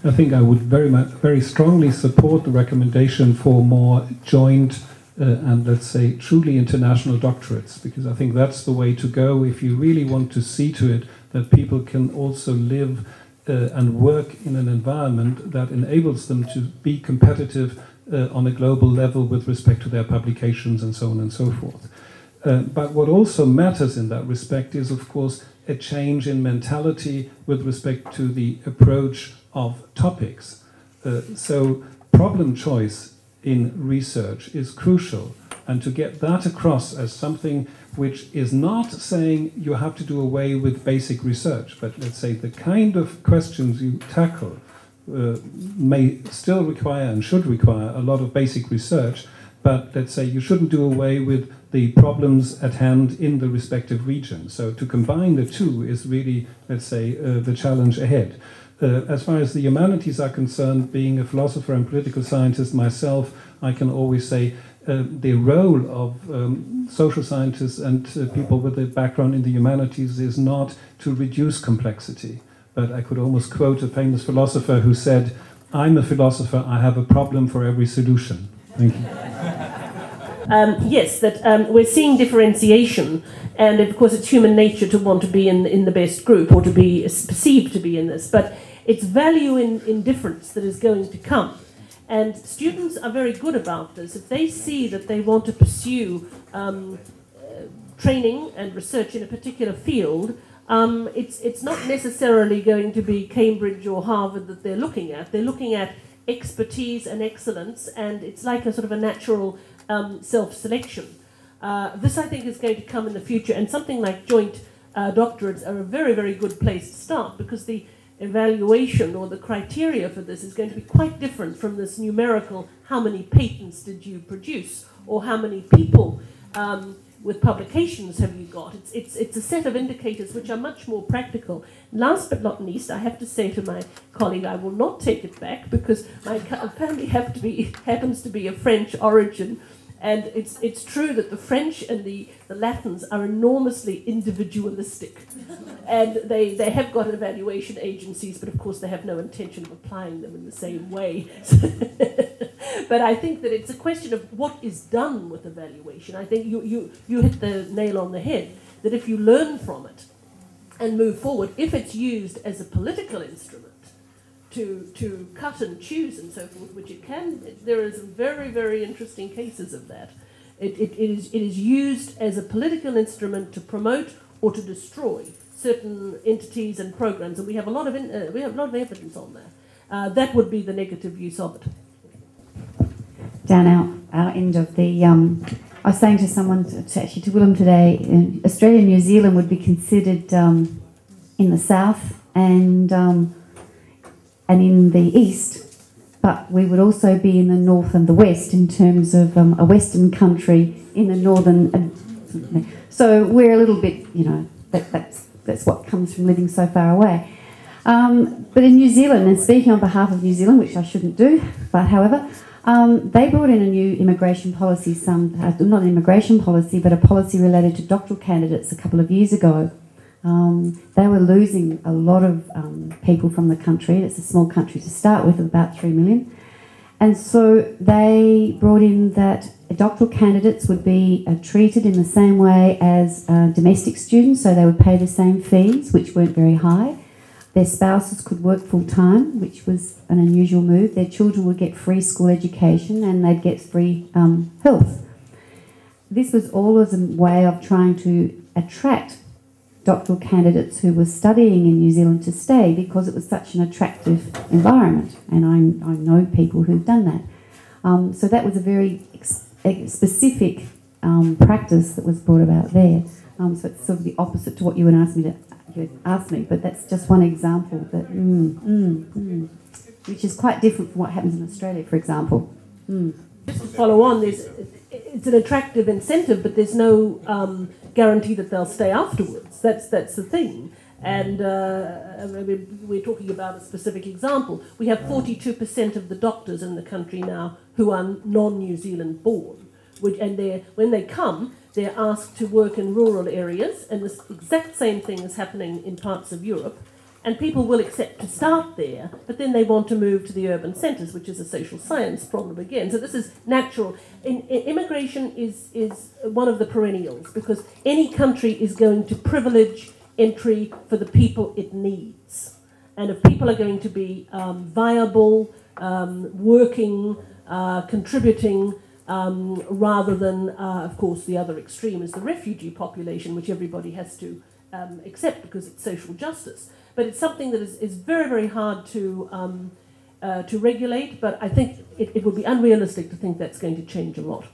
I think I would very strongly support the recommendation for more joint and, let's say, truly international doctorates, because I think that's the way to go if you really want to see to it that people can also live and work in an environment that enables them to be competitive on a global level with respect to their publications and so on and so forth. But what also matters in that respect is, of course, a change in mentality with respect to the approach of topics. So problem choice in research is crucial, and to get that across as something which is not saying you have to do away with basic research, but let's say the kind of questions you tackle may still require and should require a lot of basic research, but let's say you shouldn't do away with the problems at hand in the respective region. So to combine the two is really, let's say, the challenge ahead. As far as the humanities are concerned, being a philosopher and political scientist myself, I can always say the role of social scientists and people with a background in the humanities is not to reduce complexity. But I could almost quote a famous philosopher who said, "I'm a philosopher, I have a problem for every solution." Thank you. Yes, that we're seeing differentiation, and of course it's human nature to want to be in the best group or to be perceived to be in this, but it's value in difference that is going to come. And students are very good about this. If they see that they want to pursue training and research in a particular field, it's not necessarily going to be Cambridge or Harvard that they're looking at. They're looking at expertise and excellence, and it's like a sort of a natural self-selection. This, I think, is going to come in the future, and something like joint doctorates are a very, very good place to start, because the evaluation or the criteria for this is going to be quite different from this numerical, how many patents did you produce, or how many people with publications have you got. It's a set of indicators which are much more practical. Last but not least, I have to say to my colleague, I will not take it back, because my family happens to be of French origin, and it's true that the French and the Latins are enormously individualistic, and they have got evaluation agencies, but of course they have no intention of applying them in the same way. But I think that it's a question of what is done with evaluation. I think you hit the nail on the head, that if you learn from it and move forward, if it's used as a political instrument to cut and choose and so forth, which it can, there is very, very interesting cases of that. It is used as a political instrument to promote or to destroy certain entities and programs, and we have a lot of evidence on that. That would be the negative use of it. Down our end of the, I was saying to someone, actually to Willem today, Australia and New Zealand would be considered in the south and in the east, but we would also be in the north and the west in terms of a western country in the northern. So we're a little bit, that's what comes from living so far away. But in New Zealand, and speaking on behalf of New Zealand, which I shouldn't do, but however, they brought in a new immigration policy, not an immigration policy, but a policy related to doctoral candidates a couple of years ago. They were losing a lot of people from the country. It's a small country to start with, of about 3 million. And so they brought in that doctoral candidates would be treated in the same way as domestic students, so they would pay the same fees, which weren't very high. Their spouses could work full-time, which was an unusual move. Their children would get free school education and they'd get free health. This was all as a way of trying to attract doctoral candidates who were studying in New Zealand to stay, because it was such an attractive environment, and I know people who've done that. So that was a very specific practice that was brought about there. So it's sort of the opposite to what you had asked me, but that's just one example that, which is quite different from what happens in Australia, for example. Just to follow on, it's an attractive incentive, but there's no guarantee that they'll stay afterwards. That's the thing. And we're talking about a specific example. We have 42% of the doctors in the country now who are non-New Zealand born, and when they come, they're asked to work in rural areas, and this exact same thing is happening in parts of Europe. And people will accept to start there, but then they want to move to the urban centres, which is a social science problem again. So this is natural. Immigration is one of the perennials, because any country is going to privilege entry for the people it needs. And if people are going to be viable, working, contributing, rather than, of course, the other extreme is the refugee population, which everybody has to accept because it's social justice. But it's something that is very, very hard to regulate, but I think it would be unrealistic to think that's going to change a lot.